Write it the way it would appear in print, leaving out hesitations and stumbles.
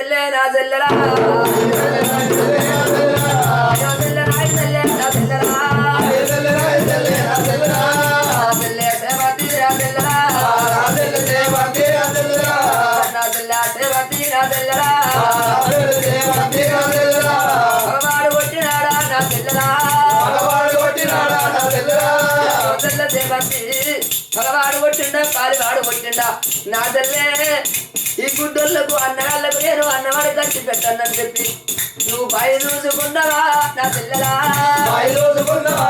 చెల్లె నా చెల్లెలా మగవాడు కొట్టిండా పాలివాడు కొట్టిండా నా తల్లే ఈ గుడ్డోళ్లకు అన్నగాళ్ళకు నేను అన్నవాడు కట్టి పెట్టానని చెప్పి నువ్వు బాయి చూసుకున్నావా నా పిల్లలా చూసుకున్నావా